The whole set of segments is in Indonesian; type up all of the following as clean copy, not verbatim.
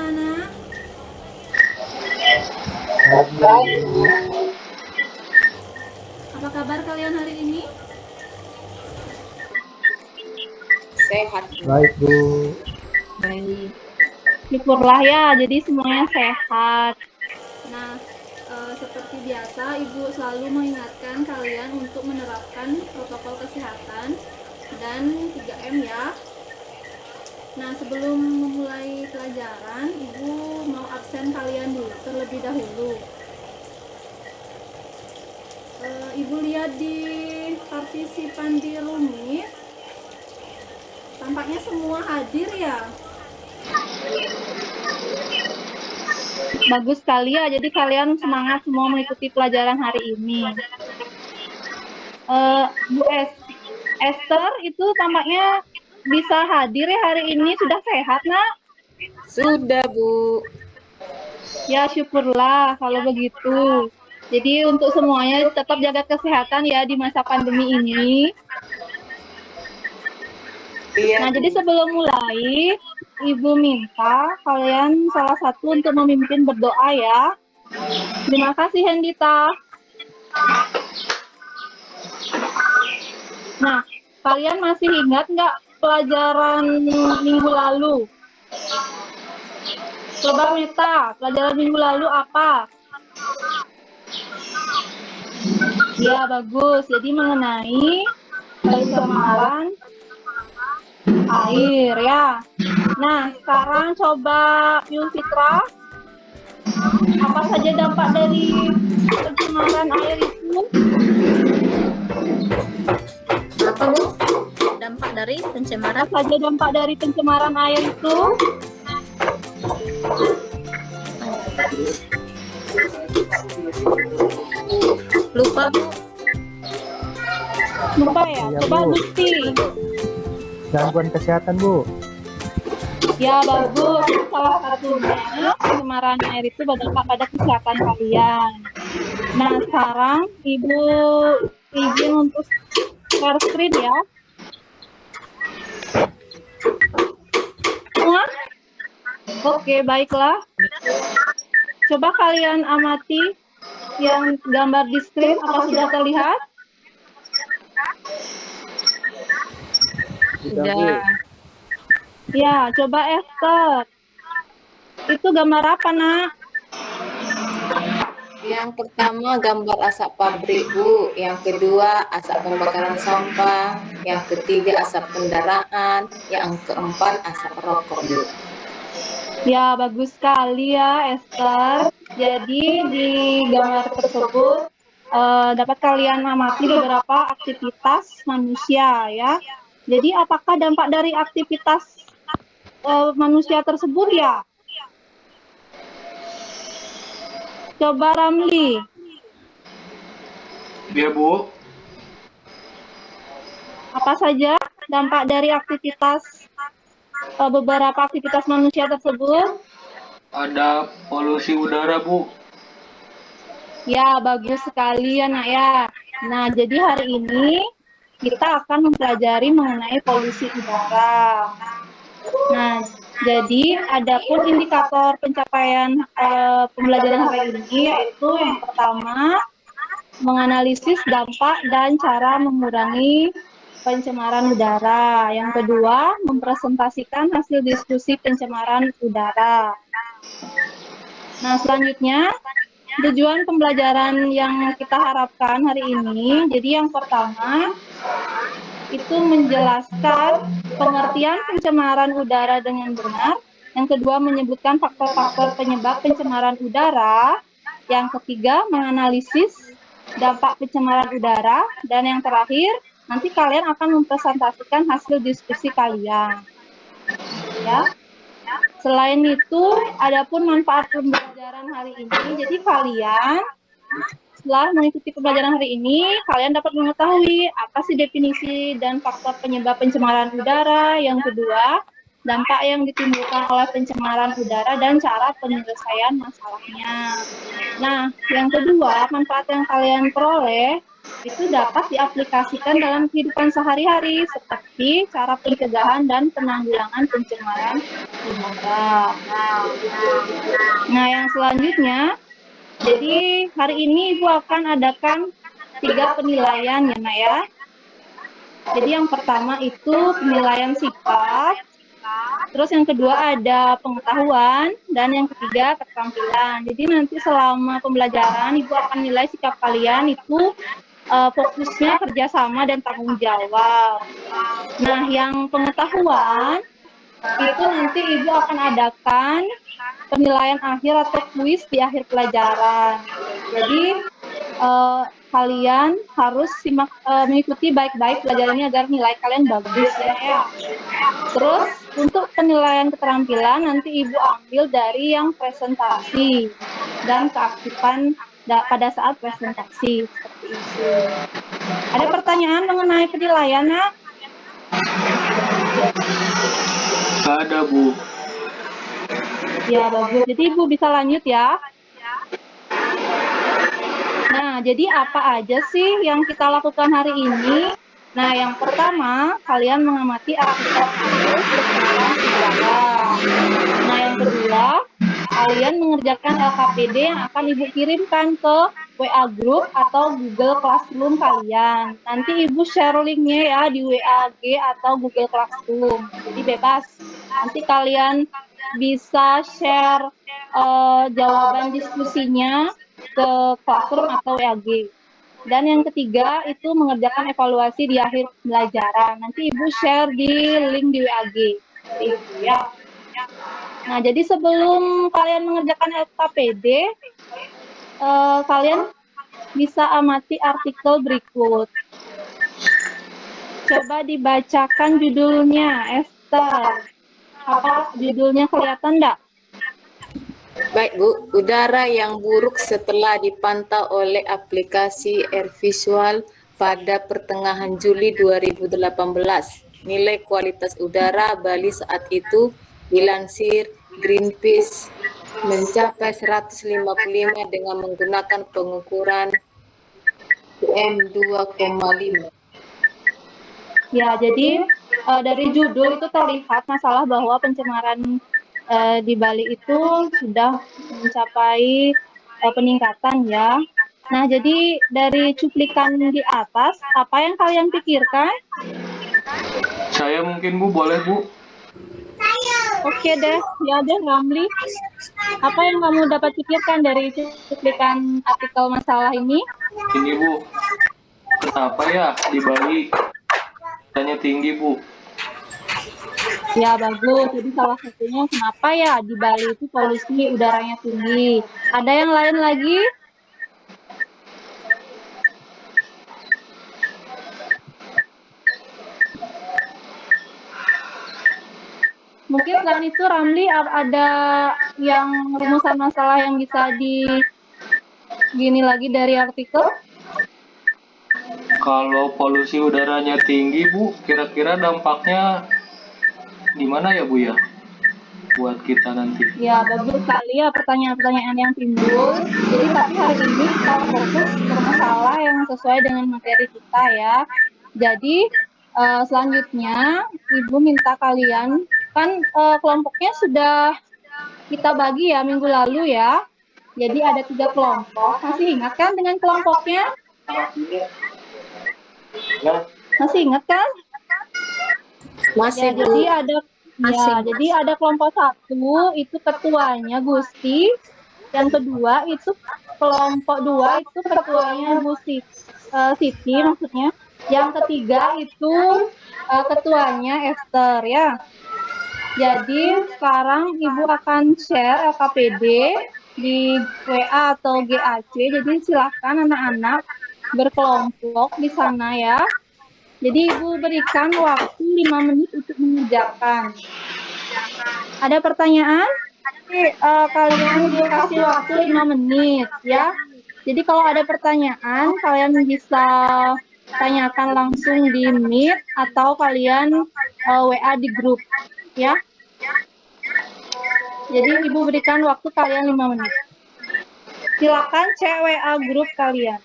anak-anak. Apa kabar kalian hari ini? Sehat. Baik, Bu. Baik. Syukurlah ya, jadi semuanya sehat. Nah, seperti biasa, Ibu selalu mengingatkan kalian untuk menerapkan protokol kesehatan dan 3M ya. Nah, sebelum memulai pelajaran, Ibu mau absen kalian dulu terlebih dahulu. Ibu lihat di partisipan di Rumit, tampaknya semua hadir ya. Bagus sekali ya, jadi kalian semangat semua mengikuti pelajaran hari ini. Bu Esther itu tampaknya bisa hadir ya hari ini, sudah sehat, Nak? Sudah, Bu. Ya, syukurlah kalau begitu. Jadi untuk semuanya tetap jaga kesehatan ya di masa pandemi ini. Iya. Nah, jadi sebelum mulai, Ibu minta kalian salah satu untuk memimpin berdoa ya. Terima kasih, Hendita. Nah, kalian masih ingat nggak pelajaran minggu lalu? Coba Mita, pelajaran minggu lalu apa? Ya, bagus. Jadi mengenai pencemaran air ya. Nah, sekarang coba Yulfitra, apa saja dampak dari pencemaran air itu? Apa, Bu? Dampak dari pencemaran? Apa saja dampak dari pencemaran air itu? Lupa, Bu. Lupa ya? Iya, Coba Bu. bukti. Gangguan kesehatan, Bu. Ya, bagus. Salah satunya pencemaran air itu berdampak pada kesehatan kalian. Nah, sekarang Ibu izin untuk share screen ya. Semua? Oke, baiklah. Coba kalian amati yang gambar di screen, apa sudah terlihat? Sudah. Ya, coba Esther. Itu gambar apa, Nak? Yang pertama gambar asap pabrik, Bu. Yang kedua asap pembakaran sampah. Yang ketiga asap kendaraan. Yang keempat asap rokok, Bu. Ya, bagus sekali ya, Esther. Jadi di gambar tersebut dapat kalian amati beberapa aktivitas manusia ya. Jadi apakah dampak dari aktivitas manusia tersebut ya? Coba Ramli. Iya, Bu. Apa saja dampak dari aktivitas beberapa aktivitas manusia tersebut? Ada polusi udara, Bu. Ya, bagus sekali ya, Nak ya. Nah, jadi hari ini kita akan mempelajari mengenai polusi udara. Nah, jadi adapun indikator pencapaian pembelajaran hari ini yaitu yang pertama menganalisis dampak dan cara mengurangi pencemaran udara. Yang kedua, mempresentasikan hasil diskusi pencemaran udara. Nah, selanjutnya tujuan pembelajaran yang kita harapkan hari ini, jadi yang pertama itu menjelaskan pengertian pencemaran udara dengan benar. Yang kedua, menyebutkan faktor-faktor penyebab pencemaran udara. Yang ketiga, menganalisis dampak pencemaran udara. Dan yang terakhir, nanti kalian akan mempresentasikan hasil diskusi kalian. Ya. Selain itu, adapun manfaat pembelajaran hari ini, jadi kalian setelah mengikuti pembelajaran hari ini, kalian dapat mengetahui apa sih definisi dan faktor penyebab pencemaran udara. Yang kedua, dampak yang ditimbulkan oleh pencemaran udara dan cara penyelesaian masalahnya. Nah, yang kedua, manfaat yang kalian peroleh itu dapat diaplikasikan dalam kehidupan sehari-hari seperti cara pencegahan dan penanggulangan pencemaran udara. Nah, yang selanjutnya, jadi hari ini Ibu akan adakan 3 penilaian ya, Nak ya. Jadi yang pertama itu penilaian sifat, terus yang kedua ada pengetahuan, dan yang ketiga keterampilan. Jadi nanti selama pembelajaran Ibu akan nilai sikap kalian itu fokusnya kerjasama dan tanggung jawab. Nah, yang pengetahuan itu nanti Ibu akan adakan penilaian akhir atau kuis di akhir pelajaran. Jadi kalian harus mengikuti baik-baik pelajarannya agar nilai kalian bagus ya. Terus untuk penilaian keterampilan nanti Ibu ambil dari yang presentasi dan keaktifan pada saat presentasi seperti itu. Ada pertanyaan mengenai penilaian, Nak? Nggak ada, Bu. Ya, bagus. Jadi Ibu bisa lanjut ya. Nah, jadi apa aja sih yang kita lakukan hari ini? Nah, yang pertama, kalian mengamati artikel perkenalan udara. Nah, yang kedua, kalian mengerjakan LKPD yang akan Ibu kirimkan ke WA Group atau Google Classroom kalian. Nanti Ibu share linknya ya di WA G atau Google Classroom. Jadi bebas. Nanti kalian bisa share jawaban diskusinya ke Classroom atau WAG. Dan yang ketiga itu mengerjakan evaluasi di akhir pembelajaran. Nanti Ibu share di link di WAG. Itu ya. Nah, jadi sebelum kalian mengerjakan LKPD, kalian bisa amati artikel berikut. Coba dibacakan judulnya, Esther. Apa judulnya, kelihatan enggak? Baik Bu, udara yang buruk setelah dipantau oleh aplikasi Air Visual pada pertengahan Juli 2018. Nilai kualitas udara Bali saat itu dilansir Greenpeace mencapai 155 dengan menggunakan pengukuran PM2,5. Ya, jadi dari judul itu terlihat masalah bahwa pencemaran di Bali itu sudah mencapai peningkatan ya. Nah, jadi dari cuplikan di atas, apa yang kalian pikirkan? Saya mungkin, Bu, boleh, Bu? Oke deh, ya deh Ramli. Apa yang kamu dapat pikirkan dari cuplikan artikel masalah ini? Ini, Bu. Kenapa ya di Bali tanya tinggi, Bu? Ya bagus, jadi salah satunya kenapa ya di Bali itu polusi udaranya tinggi. Ada yang lain lagi? Mungkin selain itu Ramli ada yang rumusan masalah yang bisa gini lagi dari artikel? Kalau polusi udaranya tinggi, Bu, kira-kira dampaknya gimana ya, Bu, ya? Buat kita nanti. Ya, bagus sekali ya pertanyaan-pertanyaan yang timbul. Jadi, tapi hari ini kita fokus ke masalah yang sesuai dengan materi kita ya. Jadi, selanjutnya Ibu minta kalian, kan kelompoknya sudah kita bagi ya minggu lalu ya. Jadi ada 3 kelompok. Masih ingat kan dengan kelompoknya? Masih ingat kan? Masih Ya, Bu. jadi ada kelompok 1 itu ketuanya Gusti, yang kedua itu kelompok 2 itu ketuanya Bu Siti maksudnya, yang ketiga itu ketuanya Esther ya. Jadi sekarang Ibu akan share LKPD di WA atau GAC, jadi silahkan anak-anak berkelompok di sana ya. Jadi Ibu berikan waktu 5 menit untuk mengerjakan. Ada pertanyaan? Kalian dikasih waktu 5 menit ya. Jadi kalau ada pertanyaan, kalian bisa tanyakan langsung di Meet atau kalian WA di grup ya. Jadi Ibu berikan waktu kalian 5 menit. Silakan cek WA grup kalian.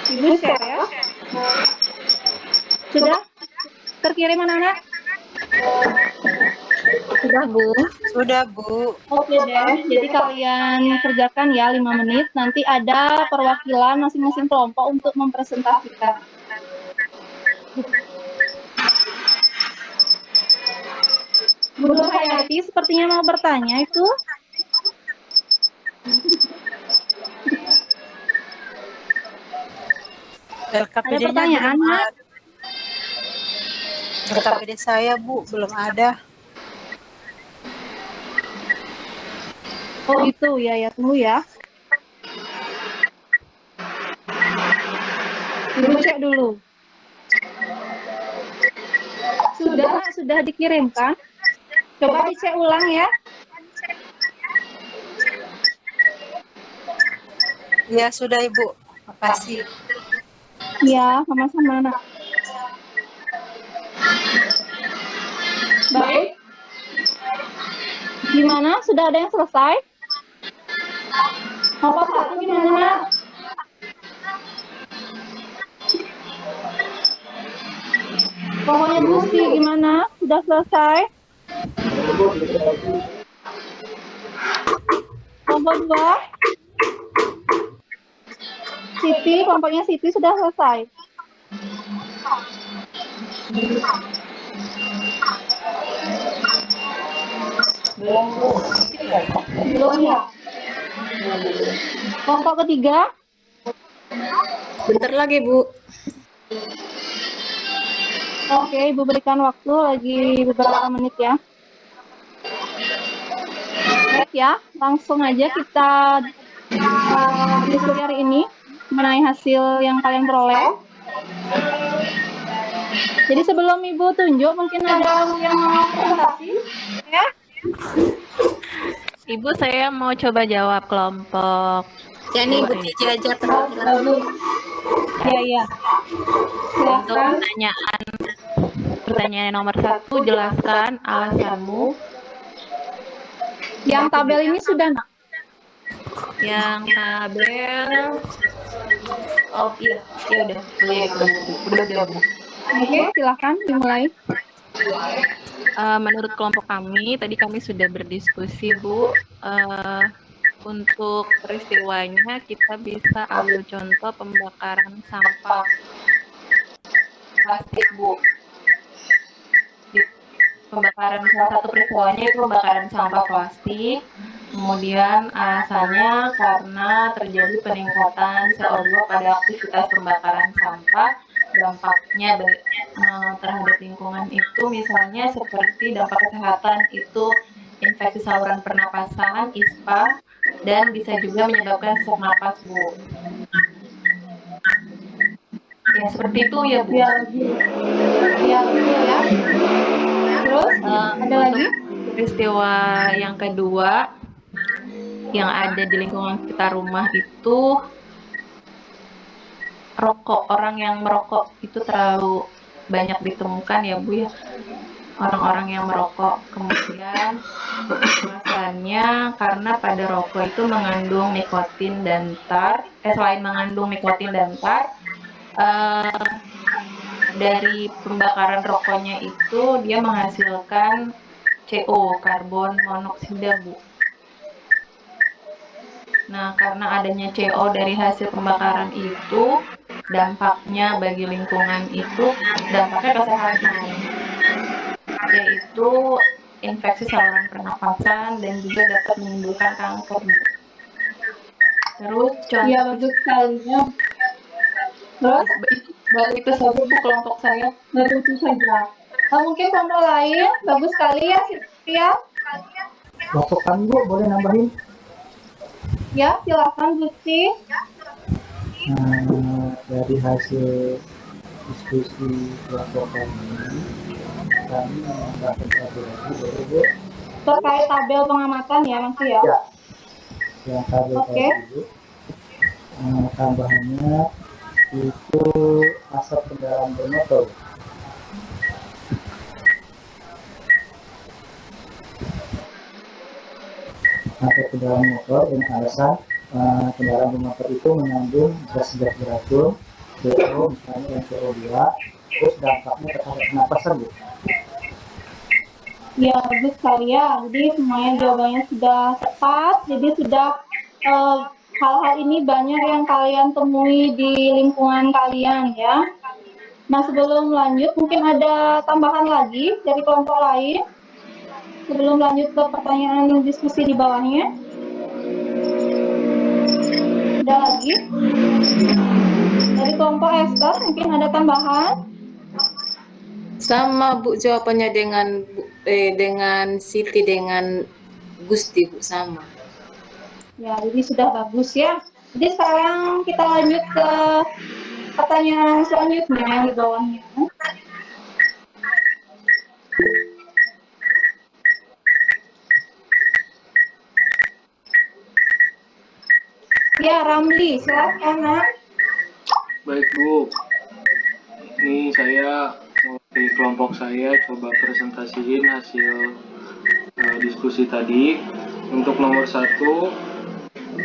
Ibu share ya. Sudah terkirim anak-anak? Sudah, Bu. Sudah, Bu. Oke deh, jadi kalian kerjakan ya 5 menit. Nanti ada perwakilan masing-masing kelompok untuk mempresentasikan. Bu Hayati sepertinya mau bertanya itu. Ada LKPD-nya pertanyaan, belum Nak? ada. LKPD saya, Bu, belum ada. Oh itu ya, ya tunggu ya. Ibu cek dulu. Sudah dikirimkan. Coba dicek ulang ya. Ya, sudah, Ibu. Makasih. Ya, sama-sama, Nak. Baik. Gimana? Sudah ada yang selesai? Nomor 1 gimana, Nak? Pokoknya Gusti gimana? Sudah selesai? Kelompok 2? Siti, kelompoknya Siti sudah selesai. Belum ya? Kelompok ketiga? Bentar lagi, Bu. Oke, Ibu berikan waktu lagi beberapa menit ya. Baik ya, langsung aja kita diskusi hari ini mengenai hasil yang kalian peroleh. Jadi sebelum Ibu tunjuk, mungkin ada yang mau presentasi? Ya? Ibu, saya mau coba jawab kelompok. Yani Bu Cici aja terakhir. Ya. Untuk Silakan. pertanyaan nomor 1, jelaskan alasanmu. Yang tabel ini sudah, Nak? Yang tabel, oh iya, ya udah, udah Bu. Oke, silakan dimulai. Menurut kelompok kami, tadi kami sudah berdiskusi, Bu. Untuk peristiwanya kita bisa ambil contoh pembakaran sampah plastik, Bu. Di pembakaran, salah satu peristiwanya itu pembakaran sampah plastik. Kemudian alasannya karena terjadi peningkatan CO2 pada aktivitas pembakaran sampah. Dampaknya terhadap lingkungan itu misalnya seperti dampak kesehatan itu infeksi saluran pernapasan, ISPA, dan bisa juga menyebabkan sesak napas, Bu. Ya, seperti itu ya, Bu. Ya, betul ya. Terus, ada lagi? Peristiwa yang kedua yang ada di lingkungan sekitar rumah itu rokok. Orang yang merokok itu terlalu banyak ditemukan ya, Bu ya. Orang-orang yang merokok. Kemudian alasannya karena pada rokok itu mengandung nikotin dan tar. Selain mengandung nikotin dan tar, dari pembakaran rokoknya itu dia menghasilkan CO, karbon monoksida, Bu. Nah, karena adanya CO dari hasil pembakaran itu, dampaknya bagi lingkungan itu dampaknya kesehatan, yaitu infeksi saluran pernapasan dan juga dapat menimbulkan kanker. Terus contoh, Ya, bagus sekali ya. Terus, baru itu saja, Bu, kelompok saya. baru itu saja. Mungkin kelompok lain, bagus sekali ya, Sylvia. Kelompok kami Bu, boleh nambahin? Ya, silakan Gusti. Dari hasil diskusi kelompok kami menambahkan satu lagi, boleh Bu? Terkait tabel pengamatan ya, masih ya. Ya. Yang tabel Oke. tadi Bu. Tambahannya itu asap kendaraan bermotor. Asap kendaraan motor dengan alasan kendaraan bermotor itu mengandung gas beracun CO misalnya yang CO2, terus dampaknya terhadap pernapasan Bu. Ya, bagus sekali ya. Jadi semuanya jawabannya sudah tepat. Jadi sudah hal-hal ini banyak yang kalian temui di lingkungan kalian ya. Nah, sebelum lanjut mungkin ada tambahan lagi dari kelompok lain. Sebelum lanjut ke pertanyaan diskusi di bawahnya. Ada lagi? Dari kelompok Esther mungkin ada tambahan? Sama Bu jawabannya dengan Siti dengan Gusti Bu sama. Ya, jadi sudah bagus ya. Jadi sekarang kita lanjut ke pertanyaan selanjutnya yang di bawahnya. Ya, Ramli, silakan Nak. Baik Bu, ini saya mewakili kelompok saya coba presentasiin hasil diskusi tadi. Untuk nomor 1,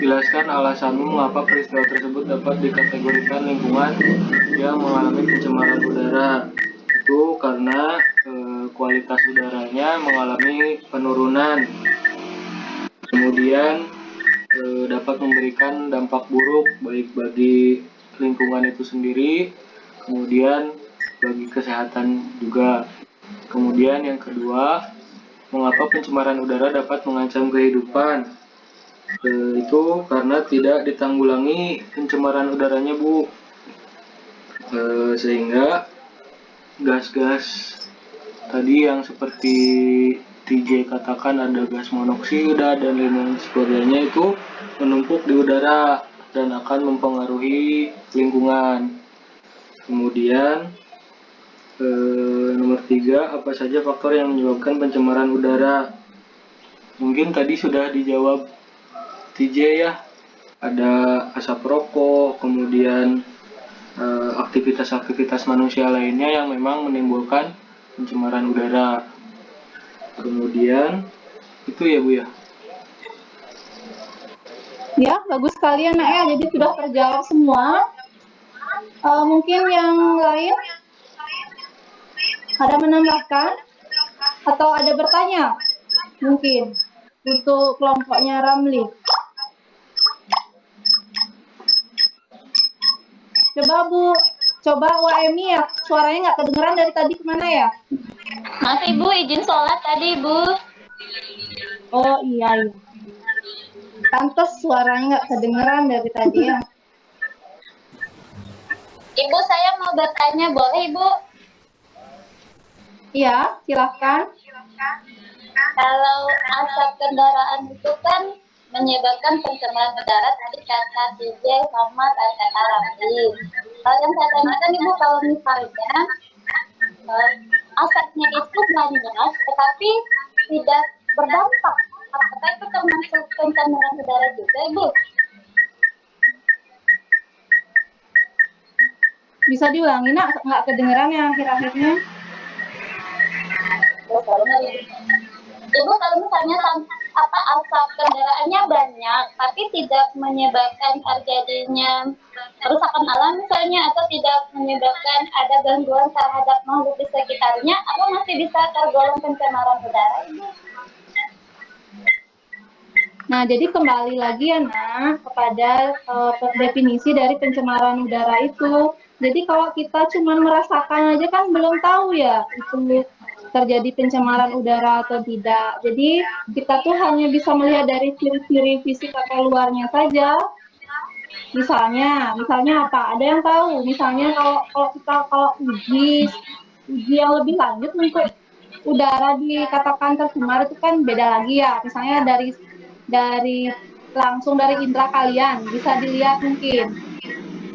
jelaskan alasanmu mengapa peristiwa tersebut dapat dikategorikan lingkungan yang mengalami pencemaran udara. Itu karena kualitas udaranya mengalami penurunan. Kemudian dapat memberikan dampak buruk baik bagi lingkungan itu sendiri, kemudian bagi kesehatan juga. Kemudian yang kedua, mengapa pencemaran udara dapat mengancam kehidupan? Itu karena tidak ditanggulangi pencemaran udaranya Bu, sehingga gas-gas tadi yang seperti TJ katakan ada gas monoksida dan lain sebagainya itu menumpuk di udara dan akan mempengaruhi lingkungan. Kemudian nomor 3, apa saja faktor yang menyebabkan pencemaran udara? Mungkin tadi sudah dijawab TJ ya, ada asap rokok, kemudian aktivitas-aktivitas manusia lainnya yang memang menimbulkan pencemaran udara. Kemudian itu ya Bu ya. Ya, bagus sekali ya Nak ya. Jadi sudah terjawab semua. Mungkin yang lain ada menambahkan atau ada bertanya? Mungkin untuk kelompoknya Ramli. Coba Bu, coba WMI ya. Suaranya nggak kedengeran dari tadi kemana ya? Maaf Ibu, izin sholat tadi Ibu. Oh iya. Pantes suaranya nggak kedengeran dari tadi ya. Ibu, saya mau bertanya, boleh Ibu? Iya, silahkan. Kalau asap kendaraan itu kan menyebabkan pencemaran udara, tadi kata DJ sama kata Ramli. Kalau yang saya tanyakan Ibu, kalau misalnya asapnya itu banyak, tetapi tidak berdampak, apakah itu termasuk pencemaran udara juga Ibu? Bisa diulangi Nak, nggak kedengeran yang akhir-akhirnya. Ibu, kalau misalnya asap kendaraannya banyak, tapi tidak menyebabkan terjadinya kerusakan alam misalnya, atau tidak menyebabkan ada gangguan terhadap makhluk di sekitarnya, apa masih bisa tergolong pencemaran udara, Ibu? Nah, jadi kembali lagi ya Nak kepada definisi dari pencemaran udara itu. Jadi kalau kita cuma merasakan aja kan belum tahu ya itu terjadi pencemaran udara atau tidak. Jadi kita tuh hanya bisa melihat dari ciri-ciri fisik atau luarnya saja. Misalnya apa? Ada yang tahu? Misalnya kalau uji yang lebih lanjut untuk udara dikatakan tercemar itu kan beda lagi ya. Misalnya dari langsung dari indera kalian bisa dilihat mungkin.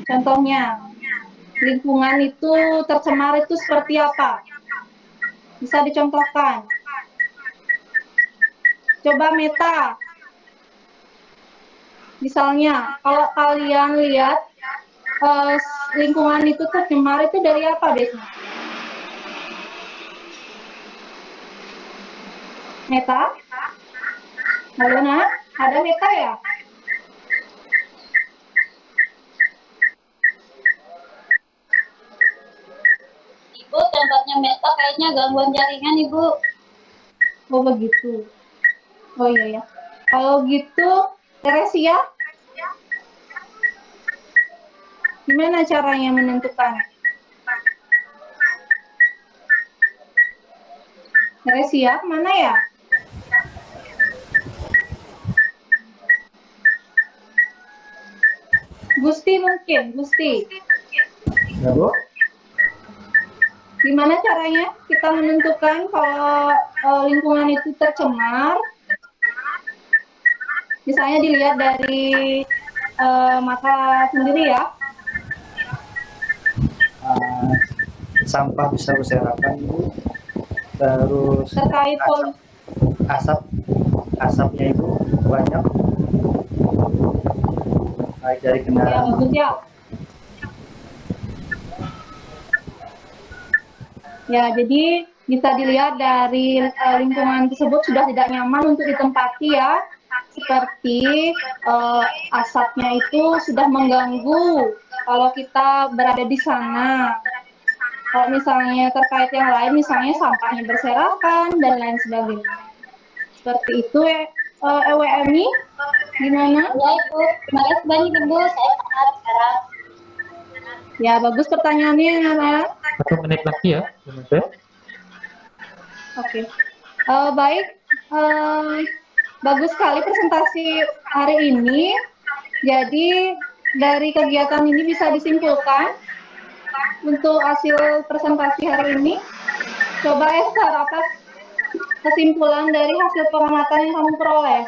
Contohnya lingkungan itu tercemar itu seperti apa? Bisa dicontohkan. Coba Meta. Misalnya, kalau kalian lihat lingkungan itu tercemar itu dari apa biasanya? Meta? Halo Nak, ada Meta ya? Meta kayaknya gangguan jaringan Ibu. Oh begitu. Oh iya ya. Kalau gitu, Teresia, gimana caranya menentukan? Teresia, mana ya? Gusti mungkin, Gusti. Ya Bu? Gimana caranya kita menentukan kalau lingkungan itu tercemar? Misalnya dilihat dari mata sendiri ya. Sampah bisa berserakan Bu. Terus Terkait asapnya itu banyak, baik dari ya kendaraan. bagus ya. Ya, jadi bisa dilihat dari lingkungan tersebut sudah tidak nyaman untuk ditempati ya. Seperti asapnya itu sudah mengganggu kalau kita berada di sana. Kalau misalnya terkait yang lain, misalnya sampahnya berserakan dan lain sebagainya. Seperti itu EWMI, gimana? Ya Ibu, terima kasih banyak Ibu, saya sehat sekarang. Ya, bagus pertanyaannya, Nana. 1 menit lagi ya, Bu Mete. Oke. Baik, bagus sekali presentasi hari ini. Jadi dari kegiatan ini bisa disimpulkan untuk hasil presentasi hari ini. Coba Esther, apa kesimpulan dari hasil pengamatan yang kamu peroleh?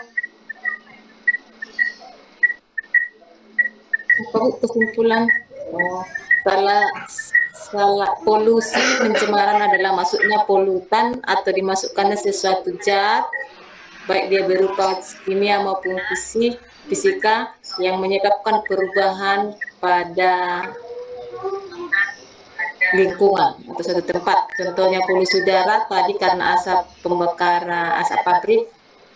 Apa Bu kesimpulan? Oh, salah polusi pencemaran adalah masuknya polutan atau dimasukkannya sesuatu zat, baik dia berupa kimia maupun fisika yang menyebabkan perubahan pada lingkungan atau suatu tempat. Contohnya polusi udara tadi karena asap pembakaran, asap pabrik,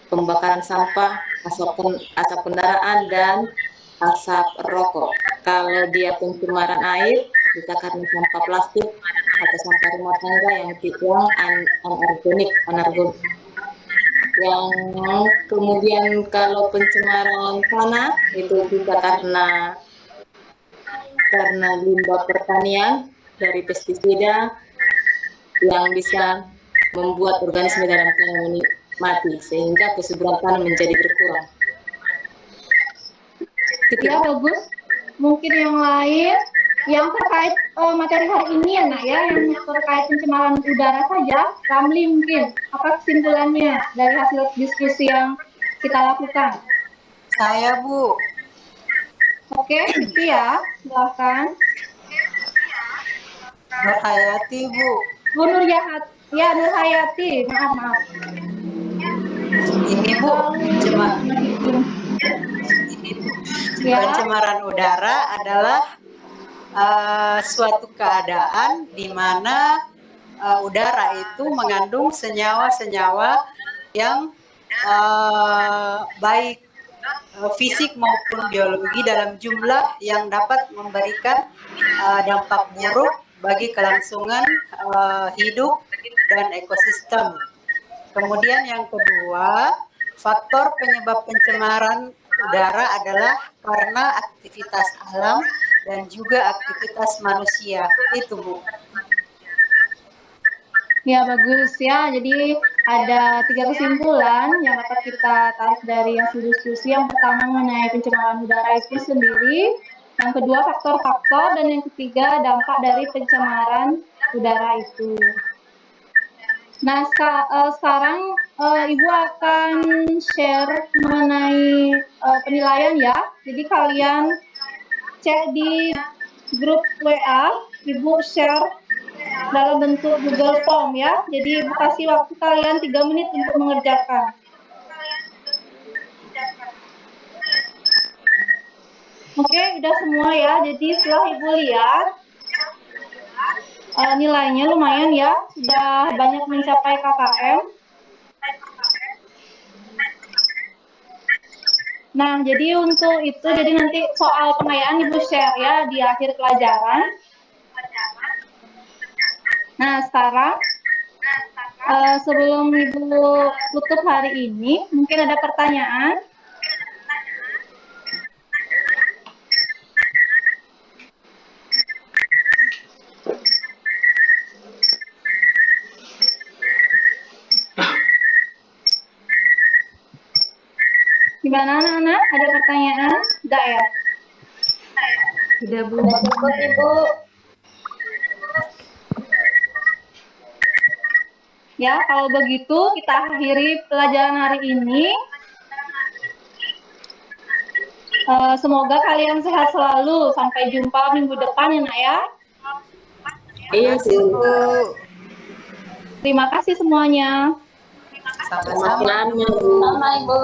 pembakaran sampah, asap kendaraan, dan asap rokok. Kalau dia pencemaran air bisa karena sampah plastik atau sampah rumah tangga yang anorganik. Yang kemudian kalau pencemaran tanah itu bisa karena limbah pertanian dari pestisida yang bisa membuat organisme dalam tanah ini mati sehingga kesuburan tanah menjadi berkurang. Ya, bagus. Mungkin yang lain yang terkait materi hari ini ya Nak ya, yang terkait pencemaran udara saja. Ramli mungkin, apa kesimpulannya dari hasil diskusi yang kita lakukan? Saya Bu. Oke, ya, silakan. Nur Hayati Bu. Bu Nur Hayati, maaf. Ini Bu, Ya. pencemaran udara adalah suatu keadaan di mana udara itu mengandung senyawa-senyawa yang baik fisik maupun biologi dalam jumlah yang dapat memberikan dampak buruk bagi kelangsungan hidup dan ekosistem. Kemudian yang kedua, faktor penyebab pencemaran udara adalah karena aktivitas alam dan juga aktivitas manusia. Itu Bu. Ya, bagus ya. Jadi ada 3 kesimpulan yang dapat kita tarik dari hasil diskusi. Yang pertama mengenai pencemaran udara itu sendiri, yang kedua faktor-faktor, dan yang ketiga dampak dari pencemaran udara itu. Nah, sekarang Ibu akan share mengenai penilaian ya. Jadi kalian cek di grup WA, Ibu share dalam bentuk Google Form ya. Jadi Ibu kasih waktu kalian 3 menit untuk mengerjakan. Oke, udah semua ya. Jadi setelah Ibu lihat, nilainya lumayan ya, sudah banyak mencapai KKM. Nah, jadi untuk itu, jadi nanti soal pengayaan Ibu share ya di akhir pelajaran. Nah, sekarang sebelum Ibu tutup hari ini, mungkin ada pertanyaan? Gimana anak-anak? Ada pertanyaan? Enggak ya? Tidak, Bu. Udah cukup Ibu. Ya, kalau begitu kita akhiri pelajaran hari ini. Semoga kalian sehat selalu. Sampai jumpa minggu depan ya, Nak ya. Iya, Bu. Terima kasih semuanya. Sama-sama. Sama-sama, Bu. Sama Ibu.